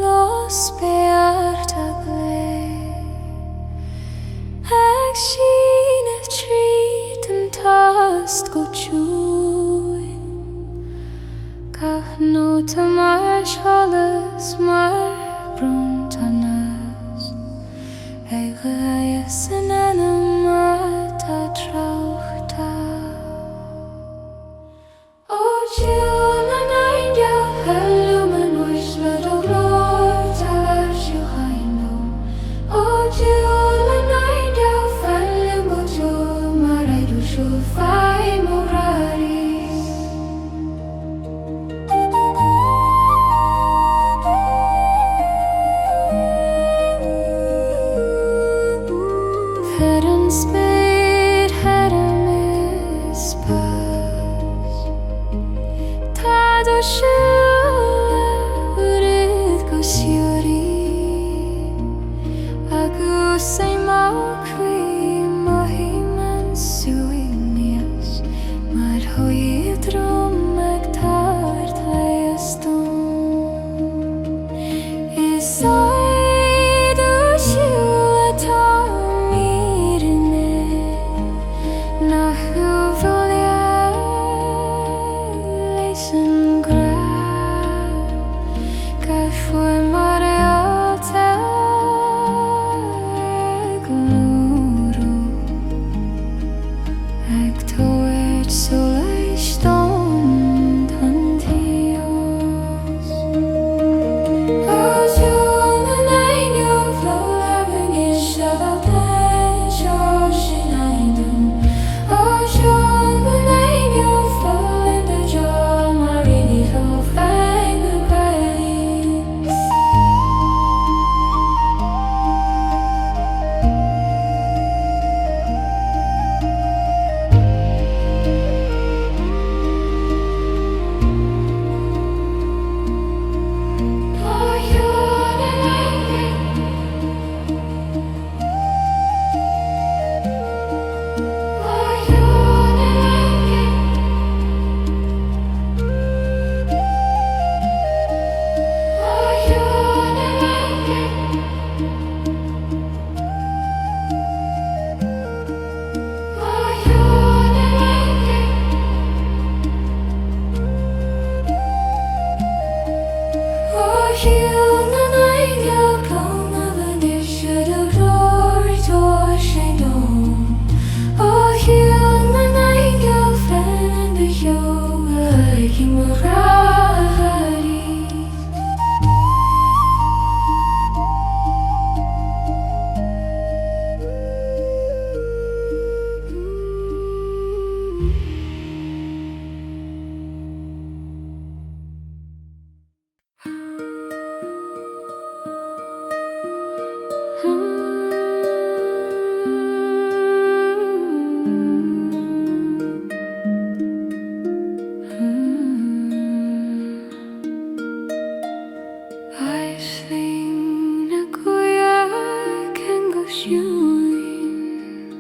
Los beartagle Ag sin a treat and tossed go chewing Gach no to mar shalas mar bruntanas Ag gaias an enema ta trauchta O Jill and India Helluman wish little glory to you I know O Jill and India Fellim go to Maraidu Shufai Moraris Head spade, head miss pass Tado shurit go siori Agu say malqui mohiman suinias Mar hoi drum ag tart leiston Is I do shulata mirne Na huvolia leisen grab Ga fwy mareata glwrw Ag tywed solau stond yn dios O Jill and India flow having eisiau fel den Josh yn Aindon O Jill and India flow in the jaw Marini flow fang y gwaith O Jill and India O Jill and India O Jill and India O Jill and India O Jill and India Come of an issue of glory to Shandon O Jill and India Fan and the yoga Himurari I've seen a queer can go shooing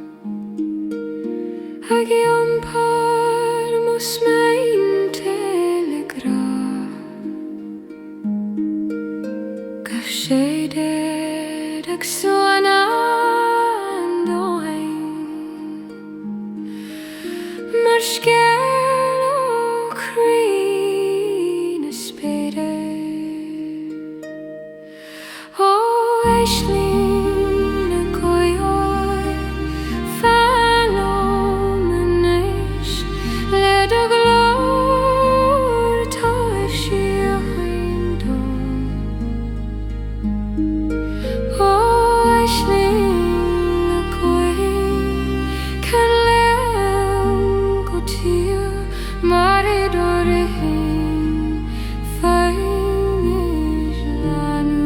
Agion par mus mein telegraf Gaf shaded ag suana andoin Mar scared o creen a spade O Aislinn a goioi Falomenes Led a glor ta si a haindon O Aislinn a goioi Can leam go tir Marid orehin Fain is lanu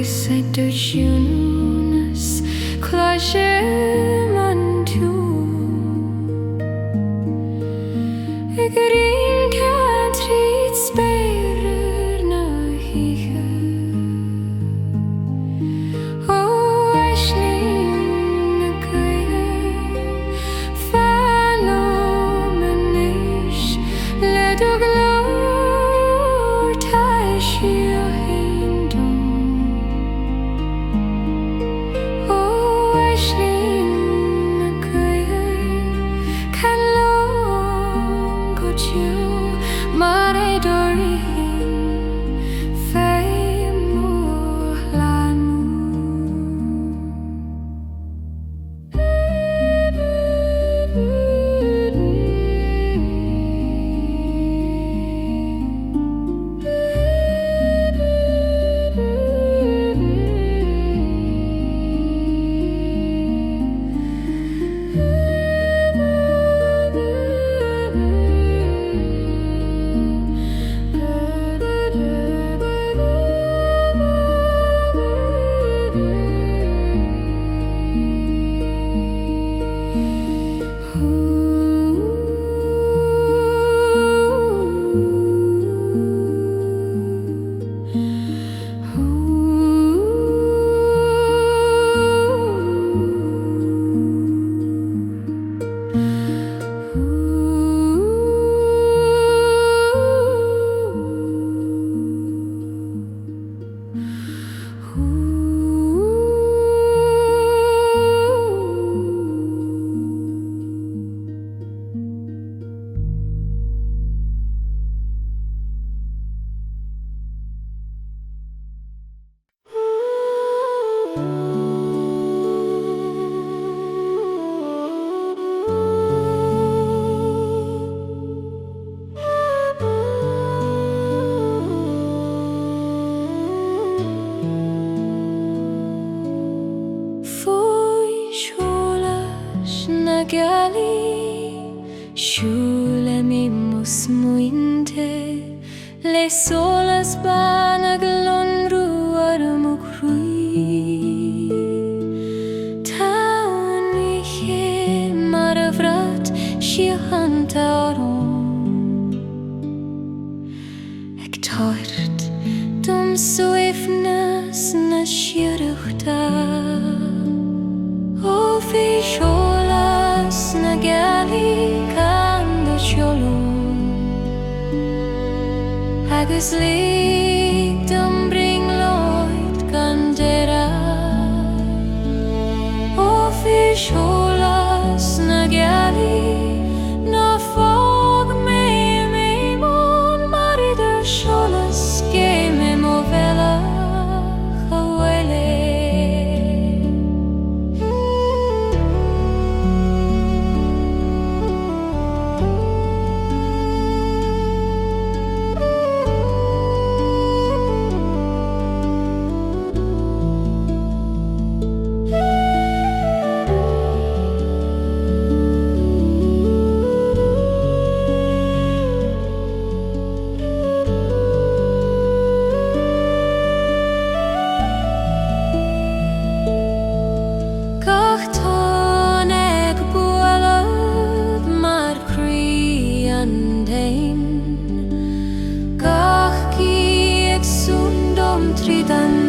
Tunas Klashemantu Egerin Kantrit Sperer Nahihe O Ashling Nakaye Falomanish Ledoglor Taishio Shulamimus muinte le solas banaglon ruarmukrui Tauniche maravrat shihantaron Ek tort dum soefnas na shiruchta O fisholas na Gaelic Agus lig dum bring Lloyd Gandera O fisholas na Gaelic na fog me mon marider sholas ge me movela hawele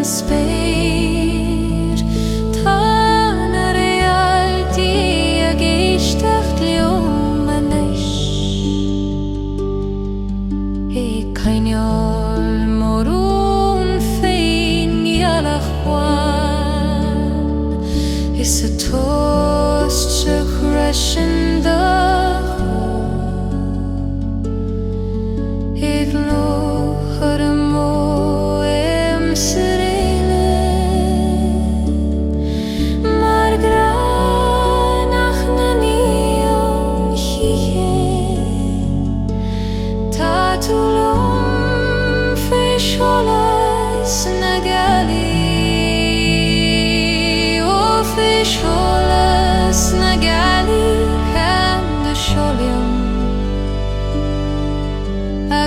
Speir Tana realti a geistecht leomanish E kainol morun fein gialach wan Is a toast to crashin the Iglo harmo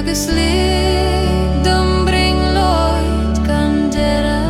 Agus lig dum bring Lloyd Gandera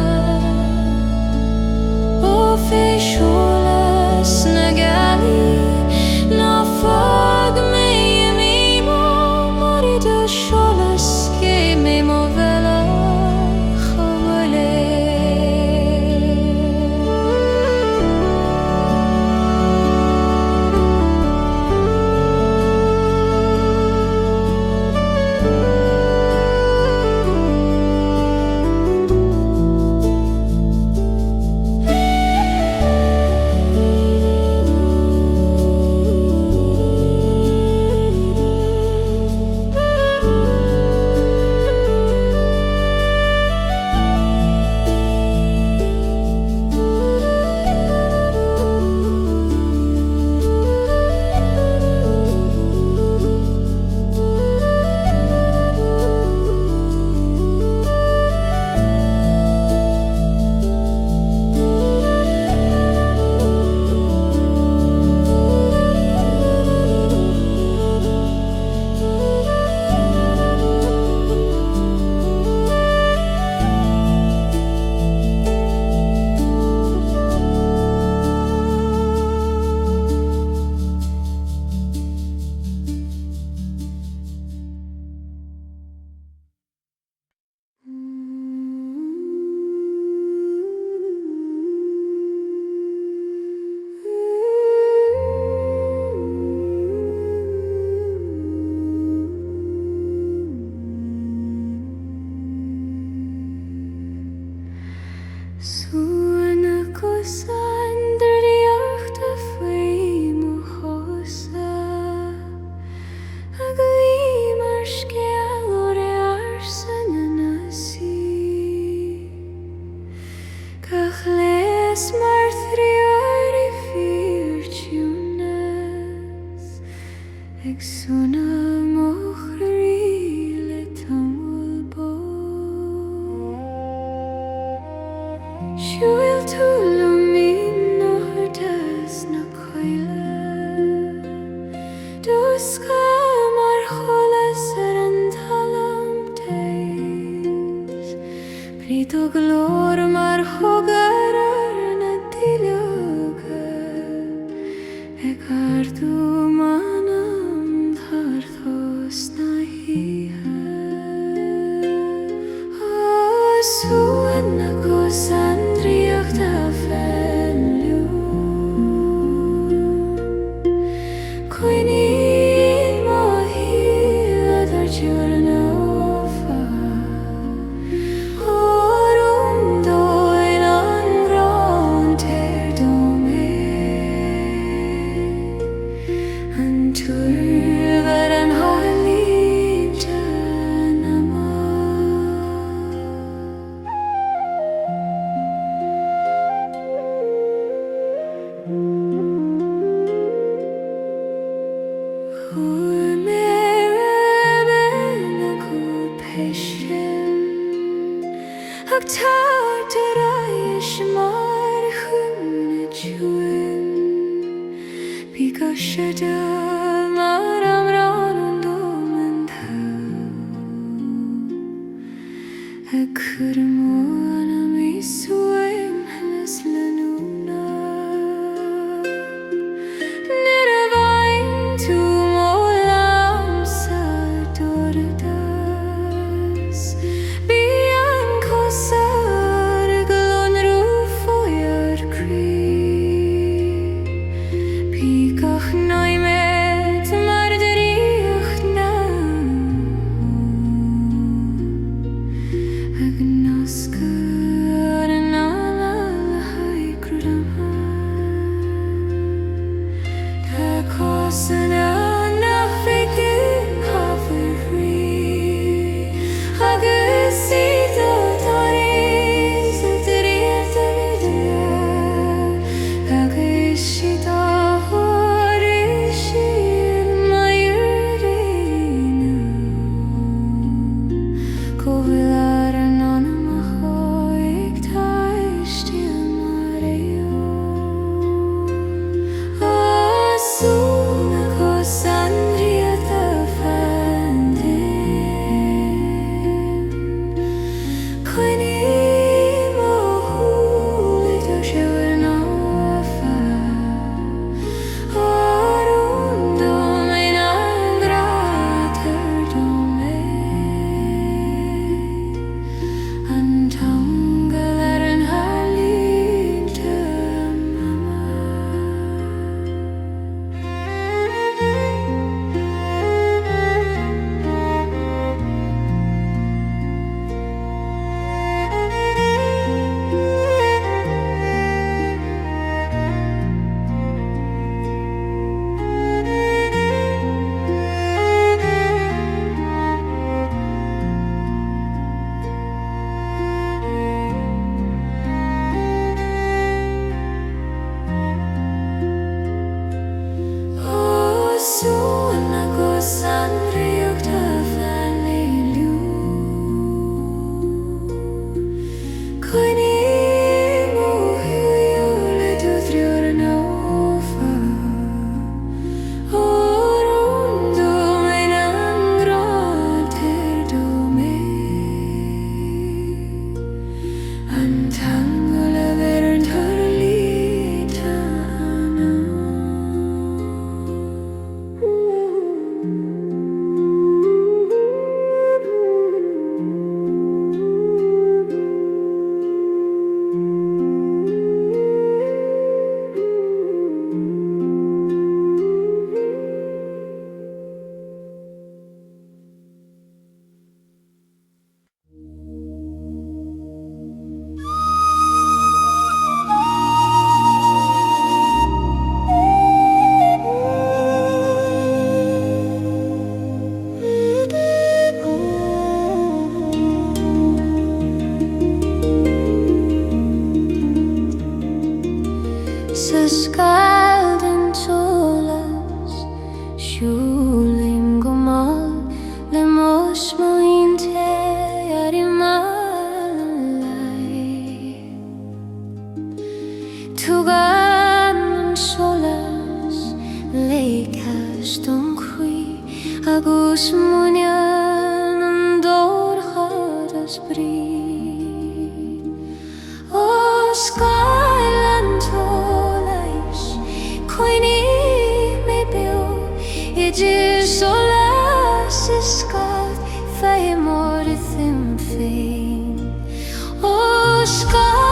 Sky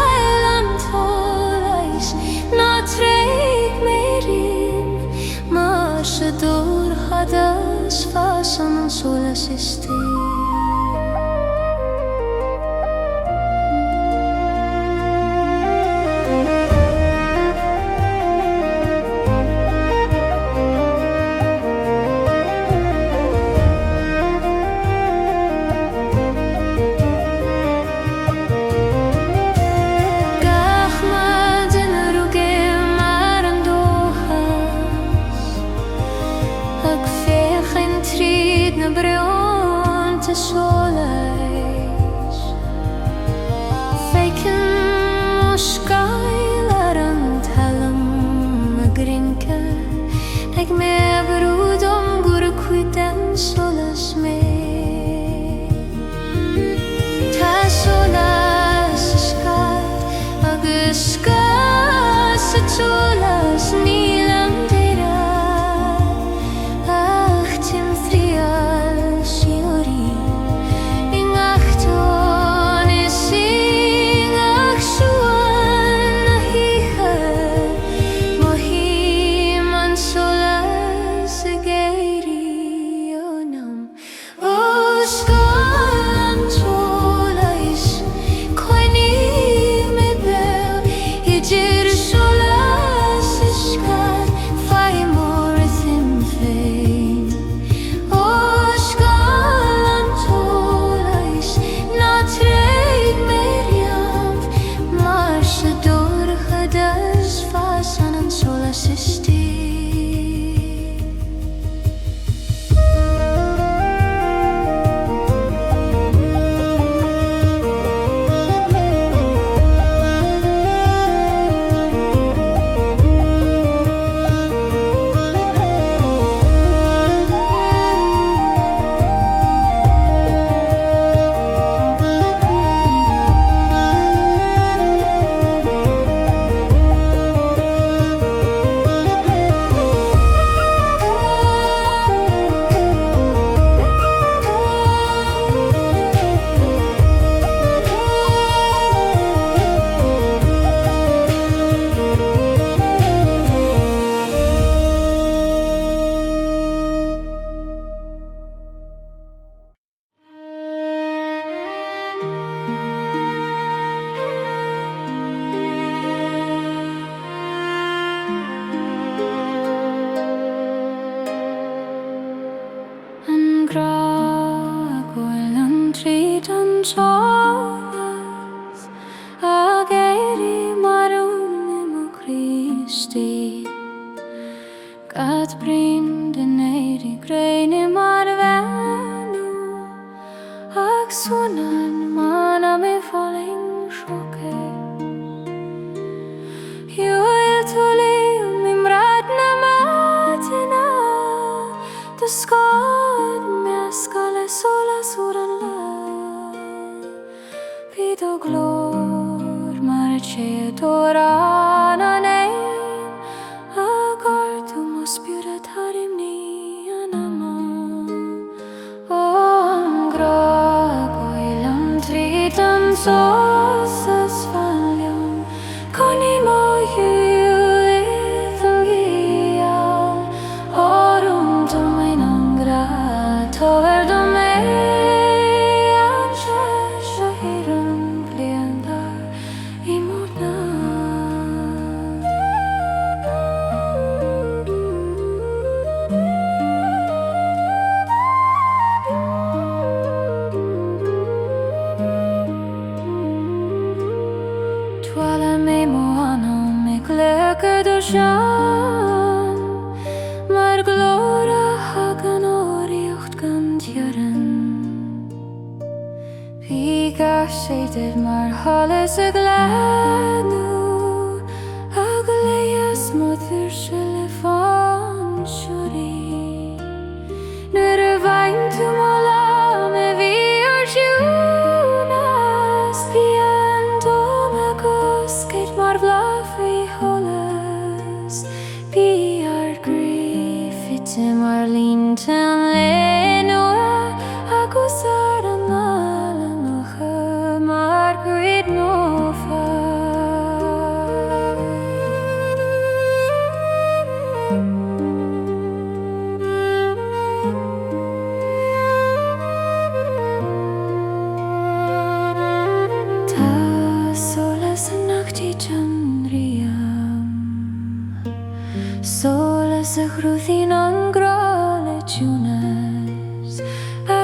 assistir.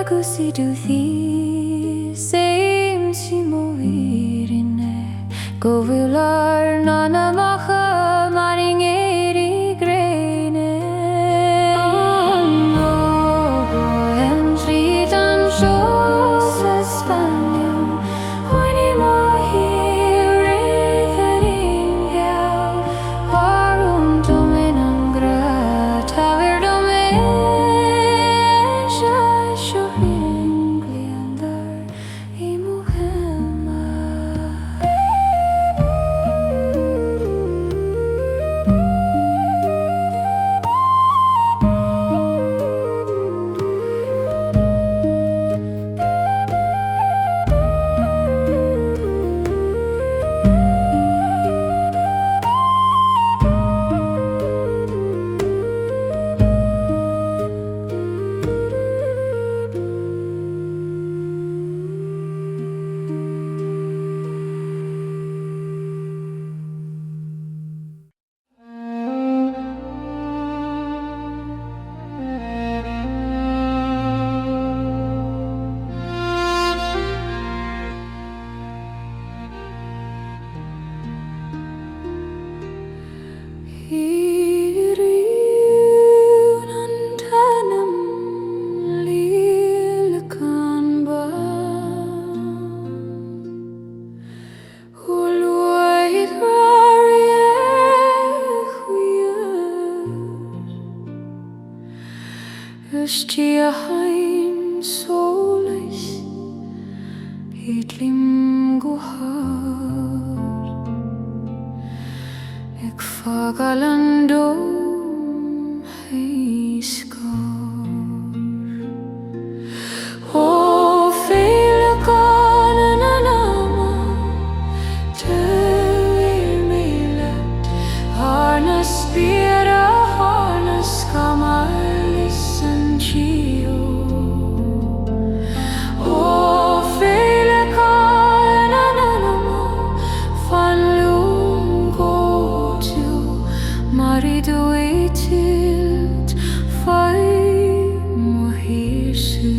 gusi du thi same si mo irine go vilar nana maha maringeri grene no en fridan sjoses spanium Hoini mo here ringa Varum dominam grata ver domeja shohingliandar I muhemma Stia hain solis hitlim guhar ek fagalandom heiskar o vele kananama ter milet harnas spira harnas kamalis Gio O vele kananama van lungo tu marido etilt fai mohirse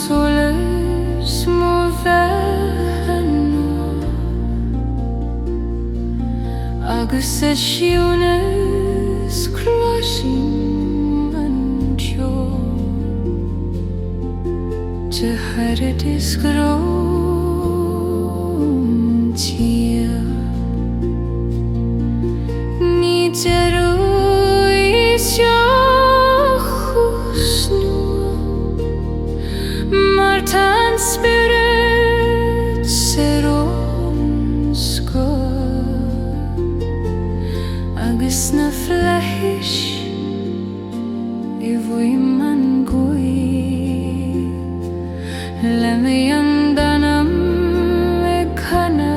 Solis moveno agus siúnas crushing anjo te heredis grontia ni teru Martan spirit seronska agus na fleis I vui man gui le me andanam e kana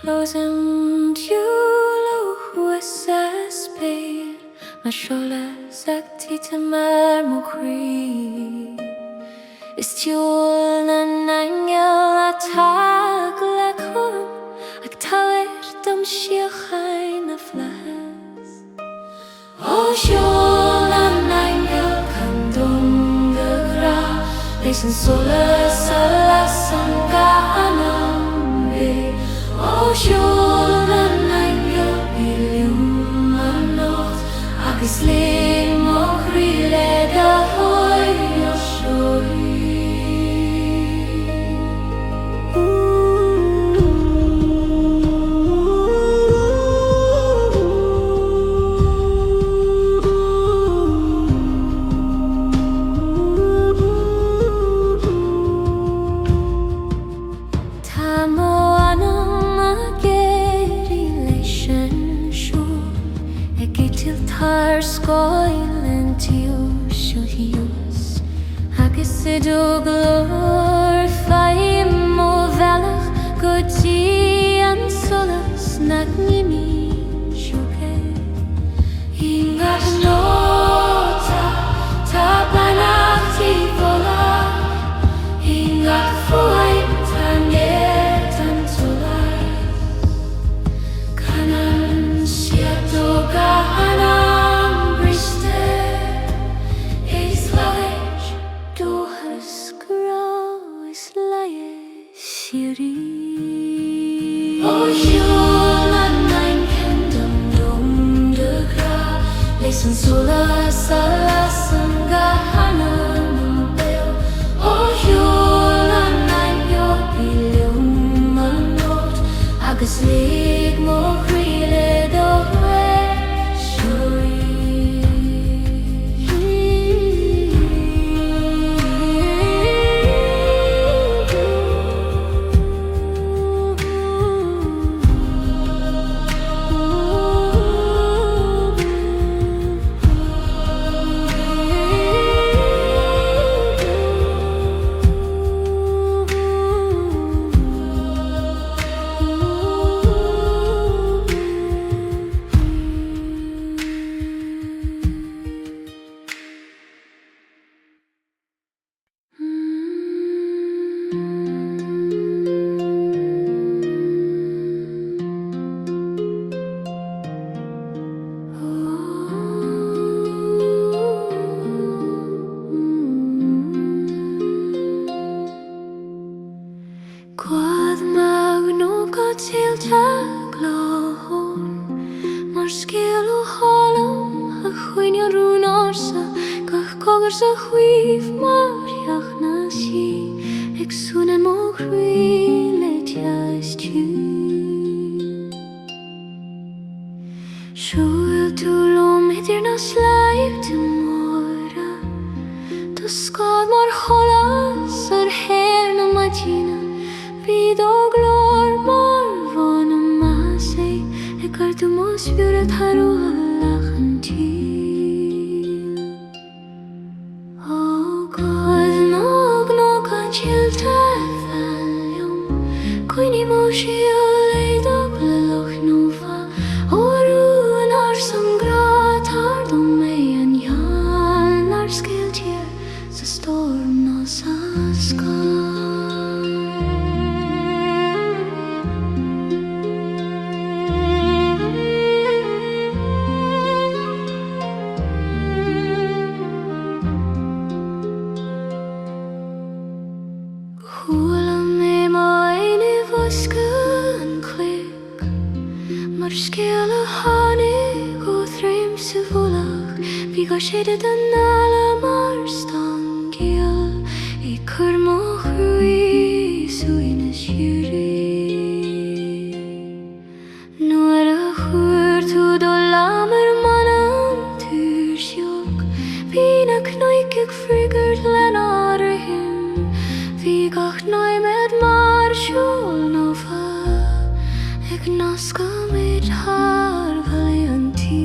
Losem diulo huesas pain, masholas actitamar mukri. Istiol nan angel atag lakum, aktawer dum shiachain aflas. O shiol nan angel kandung degra, lesen solas alasan kaanam. O shiol nan angel bilium anot, agus le mokri le da hoi yoshoi. Skoilen til shohius, agus do glorify mo velach godi an solas nagnimi shuke. Ingat nota ta banakti vola, ingat fuaim tanetan tolai, kanan siato gahana. O shiol nan angel dum degra, lesen solas alasan gahanam bel. O shiol nan angel bilium anot, agus lig mokri le do shoi. Sa chwif mariach na si, ag sunan mo chwi le tias tu. Siúil tú lom idir na slaib tu mora, tá scad mar cholas ar her na matina, bhí do glór mar van na masé, ag ar tu mo spiúra tharu halach an tí. Queenie moshi ole doble loch nova, oru nar som grat har de mig en jan nar skiltier så storm no saska. Skele hanig o threim se volach, vi ga shede den ala mar stangil, I kurmoch rui suines juri. Nu a chur tu do lamer manam tur sjok, Bina knoikig frigert len arhin, vi gach noi med mar sjol nova, eg naska mit har valianti.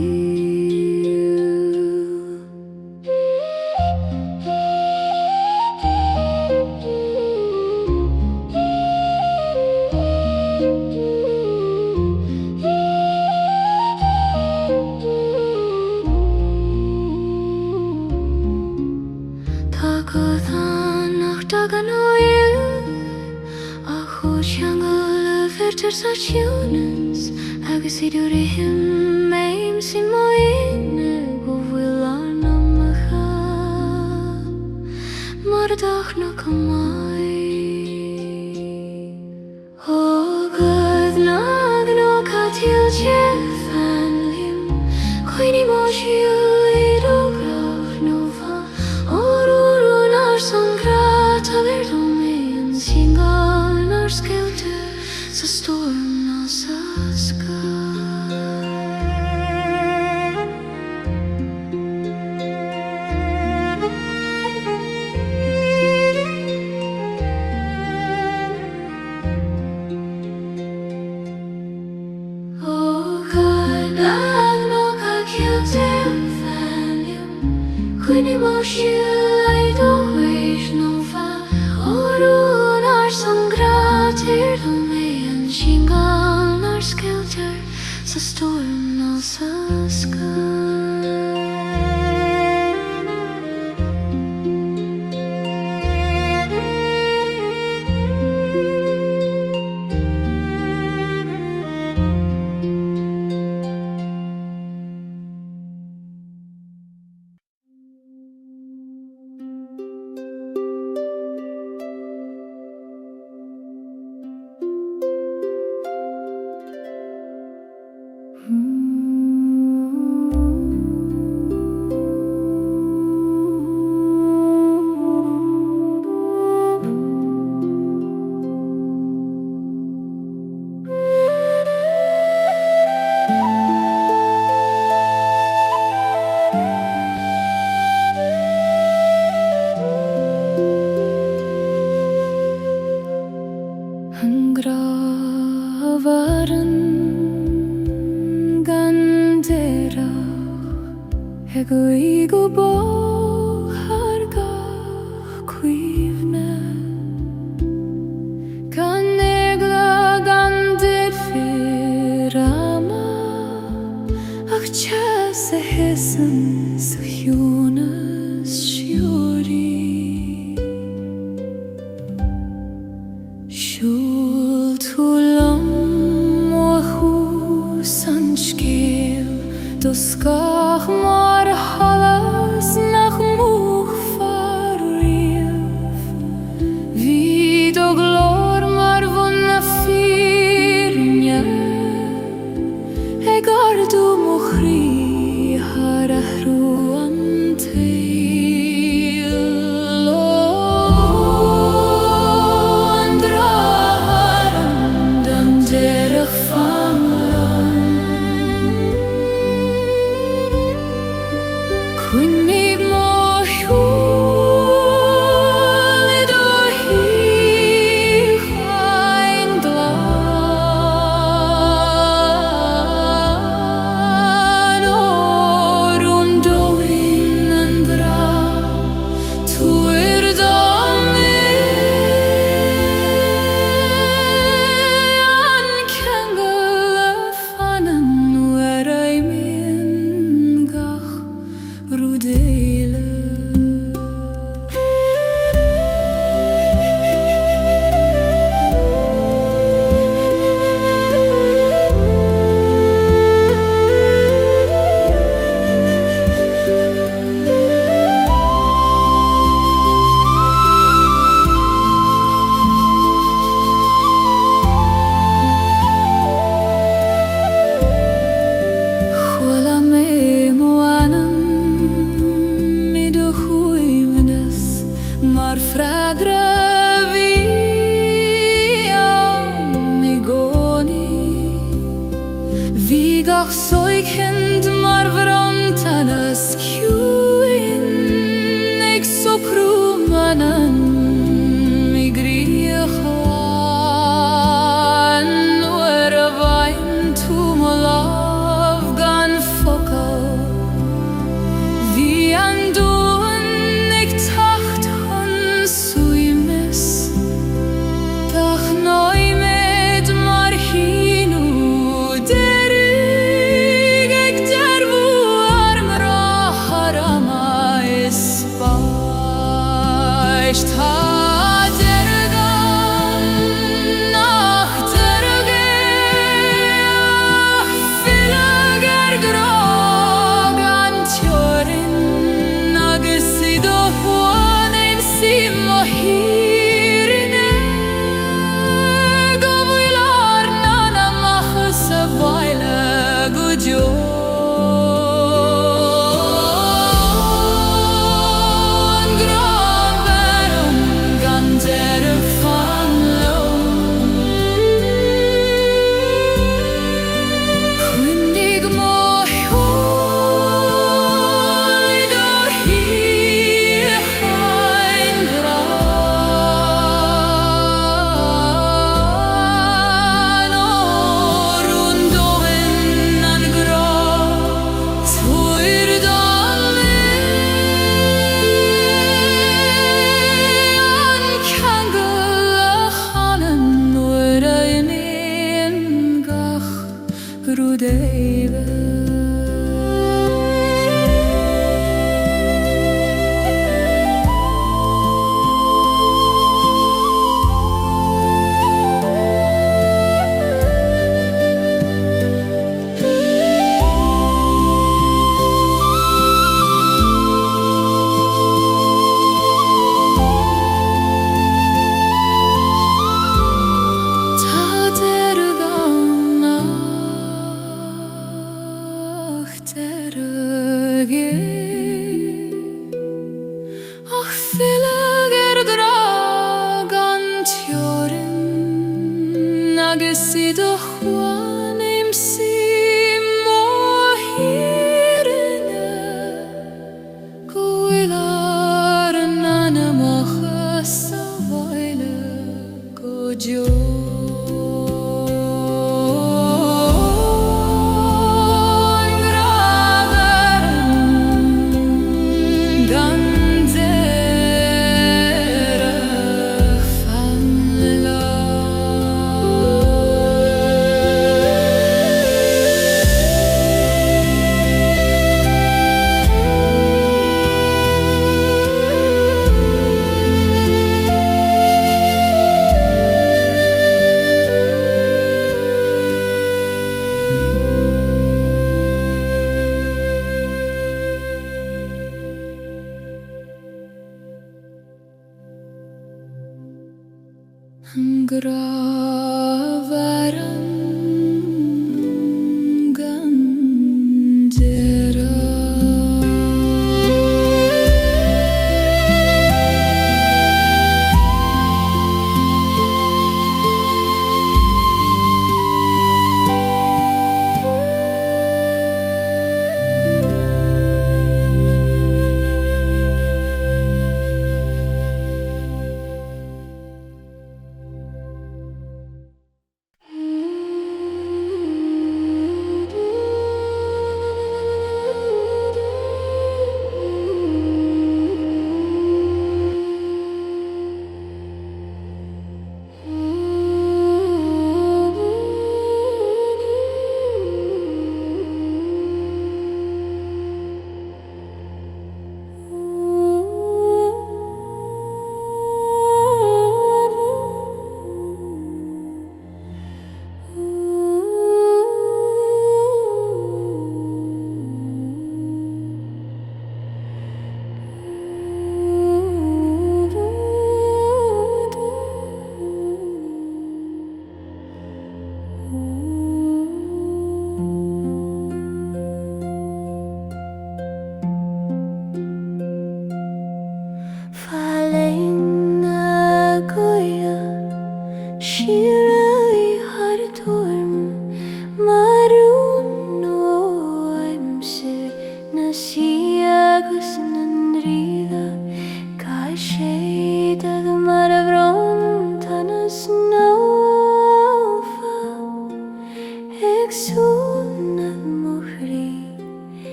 Jungle versaciones agus idurihim maim sin moine go bhfuil macha mar dach na kamai o gad nag no katil che fanlim koini moshil idograch nova oruru nar sangrata verdomen singal nar skelter sa storm na sa sky. Oh God, no ka kilter valium, quini moshil I don't wish no fa orun ar sangratir do mean shingal nar skelter sa storm na sa sky. Ego bo harga quivna Canegla gandir firama Ach chase hessen suhunas shuri Shul tulam mohu sanchkel Doskach mar halas nach much farrief Wie do glor mar vunna firnja Egar du muchri harahru anteil Andra haram dan derech famran Quinnig mo hjul do hich ein glad Orun doin andra tuir dame An kengel fanen where I min gach Rudele Chwala me moanan Mar fragra vi amigoni Vigach soikhend mar vrantanas kjuin Eg so krumanan migriachan Where a vain to molav gan fokal Vi andun eg tacht suimes Dach noi med mar hinu derig eg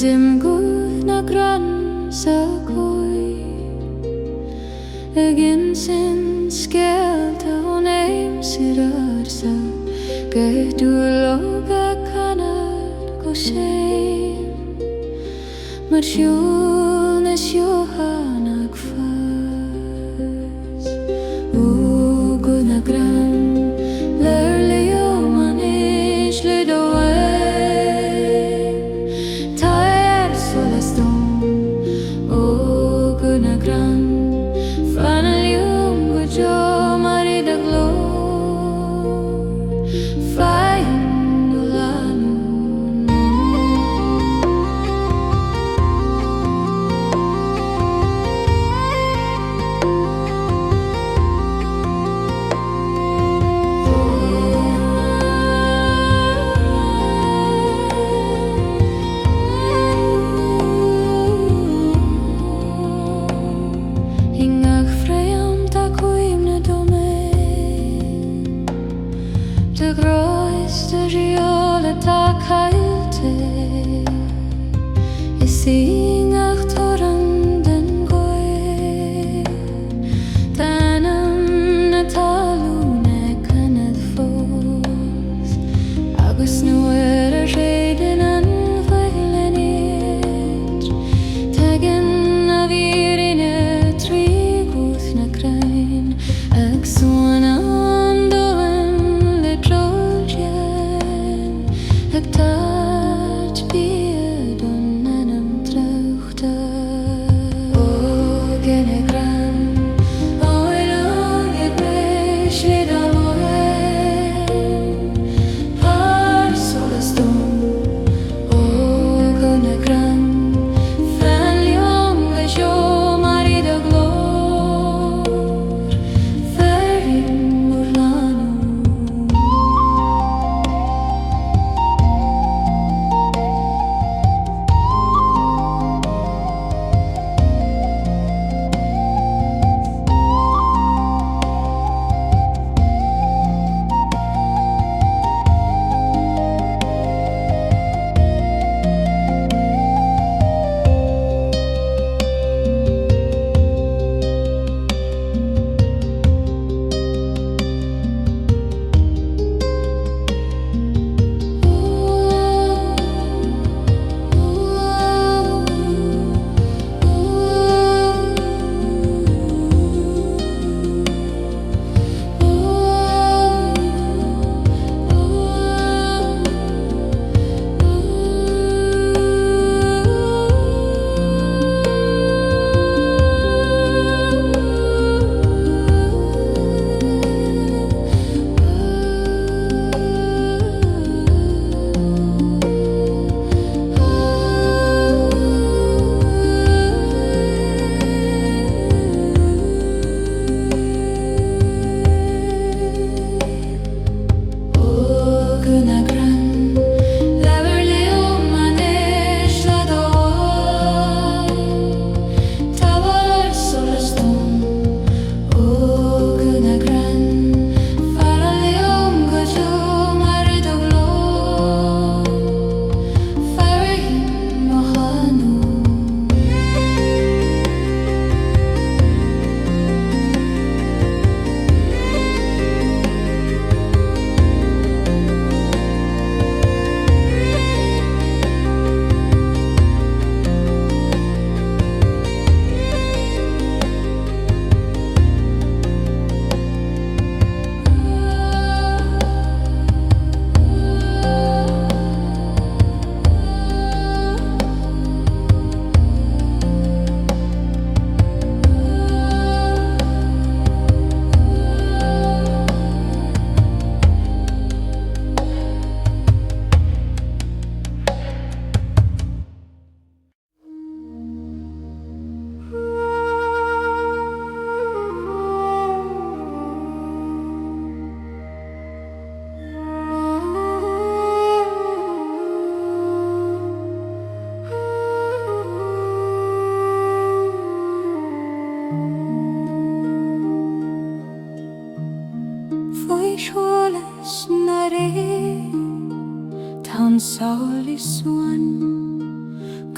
Zimgud na grann sa koi Again sin skelta on aim sirarsa Gehduloga kanad go shame Marshulnes johanag fas Ugud na grann Lörle jo manish le doe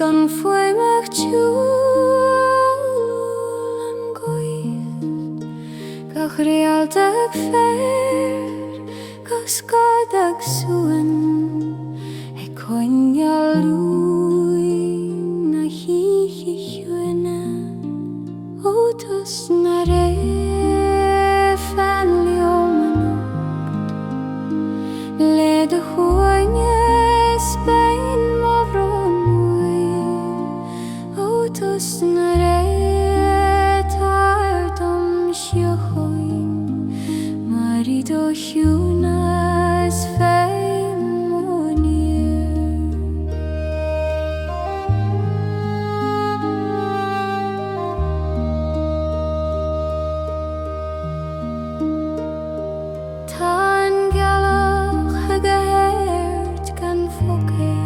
gan foiimach tiúil an gcuid gach réaltach fér gas gadag suan ag coinneal luain na híchi chuine ótas na ré fan leomanach le de chuine Spain mavronui ótas na ré tardom siochoin marido hiúnas féin móníir Tá an Gaelach ag a héirt gan fócaí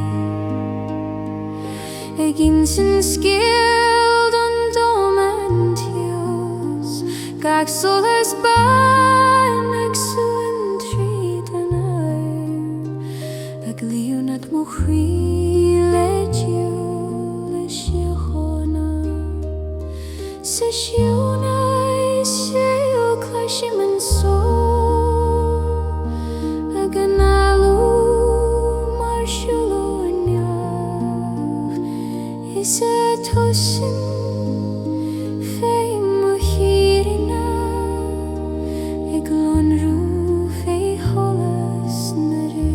ag insin scéal don domentios gach solas bain ag suan tríd an air ag líonad mo chríle diúil le siochona sa siúna séo claisim an sól ag an alú mar siúlóineach is a tosin féin mo hírinna ag lonrú fé cholas na ré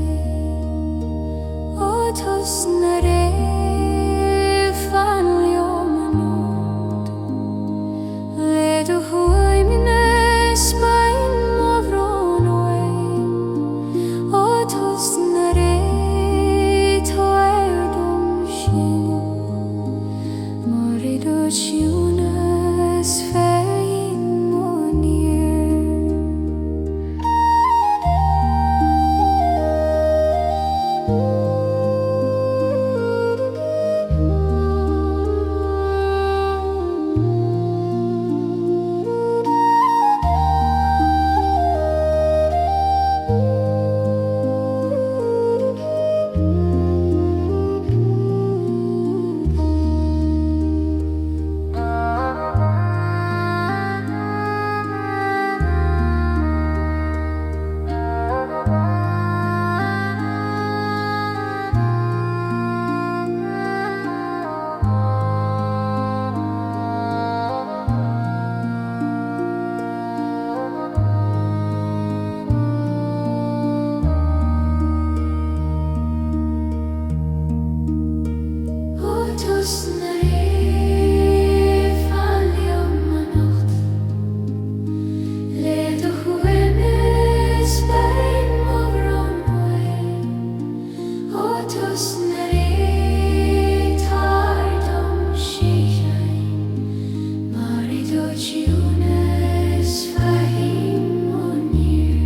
ótas na ré fan leomanach le do chuaimine Spain mavronui ótas na ré tardom sin marido hiúnas féin móníir ótas na ré fan leomanach le do chuaimine Spain mavronui ótas na ré tardom sin marido hiúnas féin móníir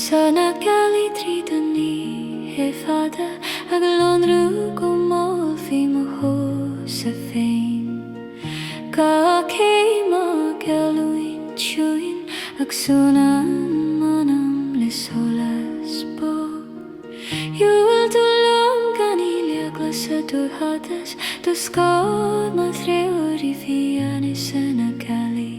Sana gali tridani he fada ag lonrú go mol fi mo ho sa féin ga céim ag eluin tiúin ag súna manam le solas bo Júil dúlam gan ília glasa dúrhadas do scád ma threúir I bhí anis in a gali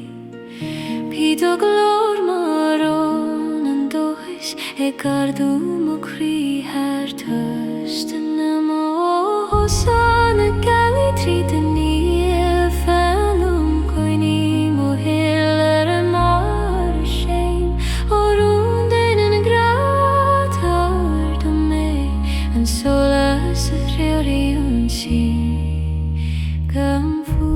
Píd o glór ma Oron and dois Egardu mokri her törsten Mo hosana gali tritani Fallum koini mo heller mar shame Oron den en grat hört om mig En solas reori unsi Gamfu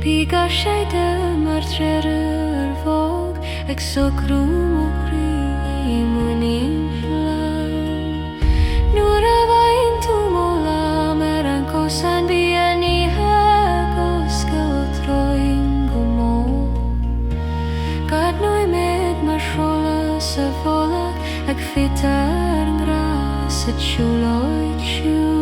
Piga scheide mar trerer våg Ek så krum og kry munin flag Nora vain tumola Meran kosan bian I högoska og troing og må Gad noi med mar sjola sa vola Ek fitar ngras et sjuloi tju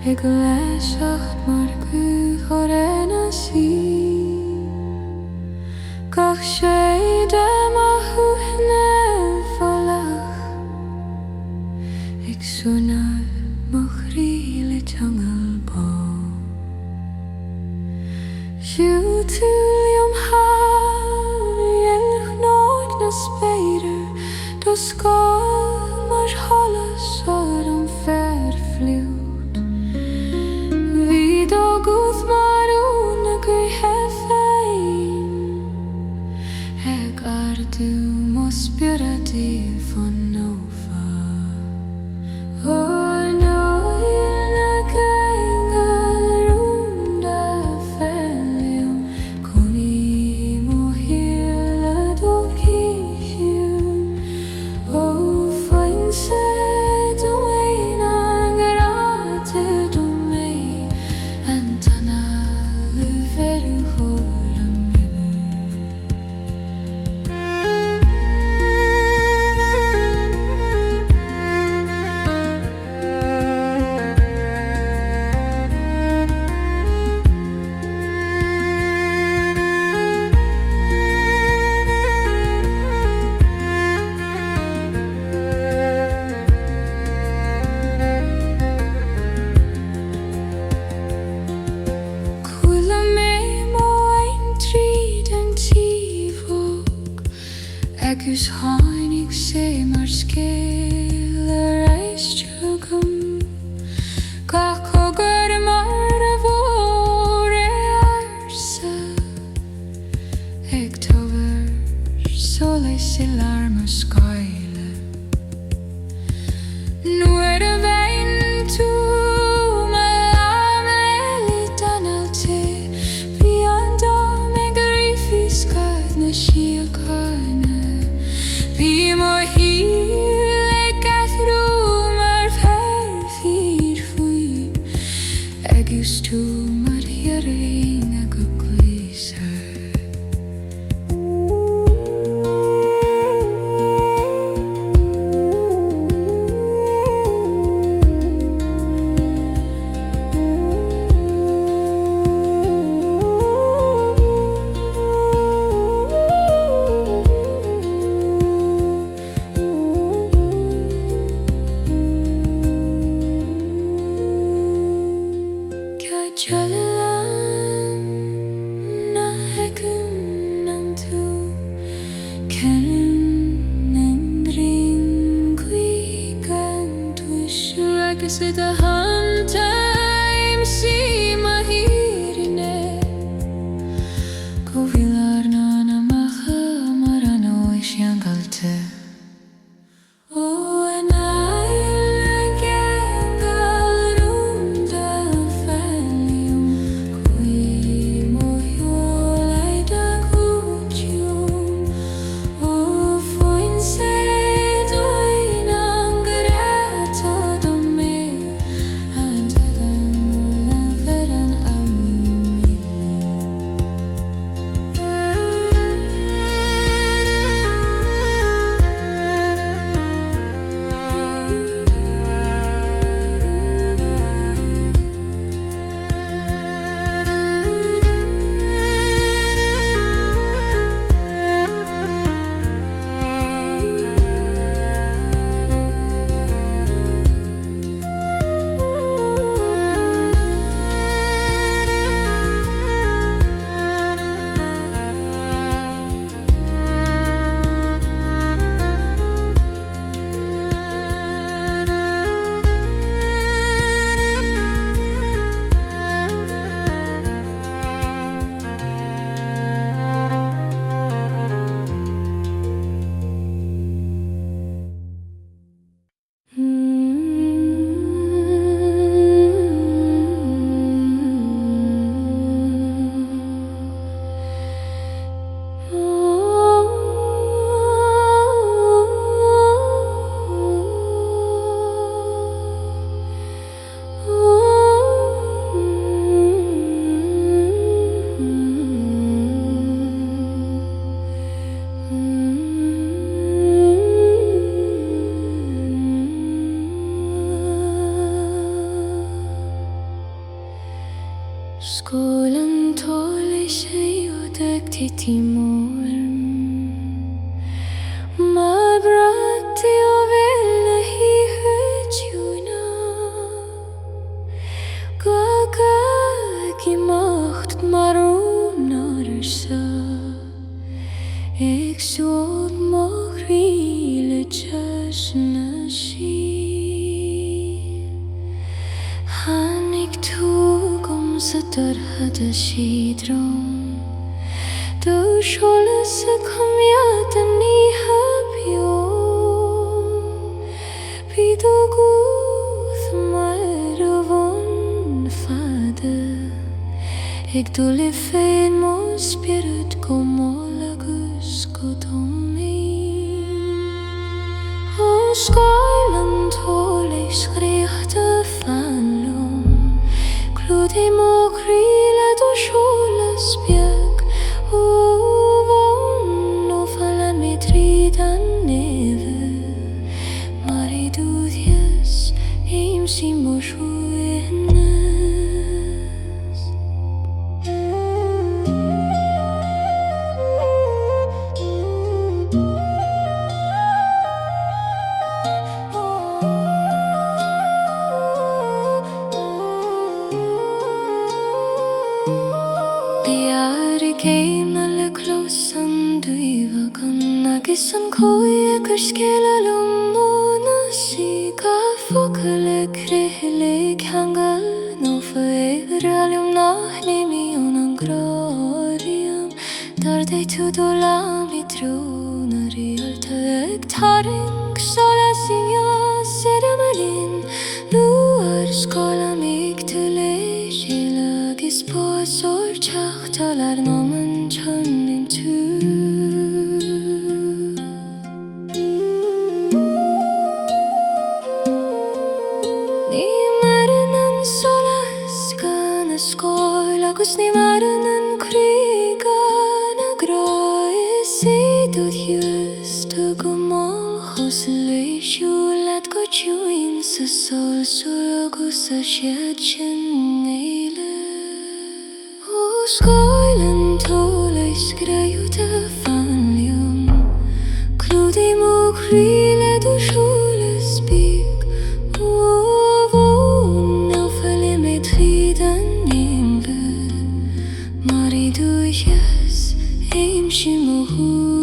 Ik lees acht maar kuch or en asi Kach scheide ma huhne volach Ik suna mochrile tangal bo Sjutulium har jelch nooit na speider Då ska maar hållas och de färflut Vid och god du måste bjuda dig från Nova. Och nöjna gängar runda fälgen kom i må hela dokisjun. Och finns det en grad du mig antana över Agus hánig sé mar scéile reistegum gach ogar mar a bhór arsa ag tover sola sé larma scaile nuair a bhain tú ma larma eili danalte bhí an dom ag a rifi scad na síocáine Bí mo híl ag gathú mar fearr faoi agus tú mar hiaring a go gléasa Agus it a hantaim si ma hirine Go vilar na na macha marano isyangalte O en aile gengal runda felium Kui mo hiolai da gutjum O foin se Skolan tåler sig och döktigt till morgon Ma bratti och välle hi höjtjuna Gagag i macht maronar sa Ik såg mogrile tjösna si Han ik tog om Satar hade sidron Du skålade så kom jag den to live in my spirit como lagus kotomi O skyland tole schrechte fanlum Kludi mo krile do schules bjerg O von o fallen med tridan neve Mari du dies im simo schuenes Gisan koe kerskela lumona sika fokale krehlik hangal no fevralium nahni mi onan grariam darde tu dolam itronari altek taring salasia sedamalin luar skola miktele shilagis posor chachtalar nomen channin tu Agus ni marinen kriga na groi se dod just go mal hosle shulat go chuin sa sol sur agus a shetchen nele O skoilen tole skreju te fanlium Kludi mo krile do shule spik O von el fele me triden Yes, aim shimuhu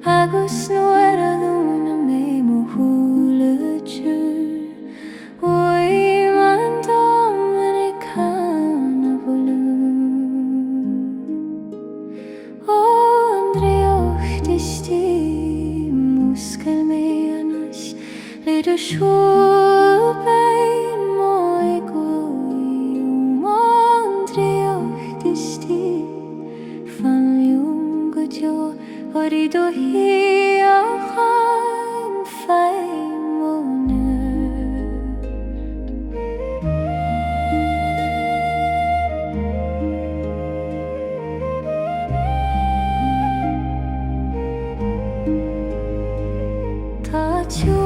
Agus nuar aduna me mohule chu Oi man dominicana volum O Andreoch disti muskel me anas Ledo shul bein moi goi Andreoch disti fan yung gudyo Orido hi achain faimoner Ta chu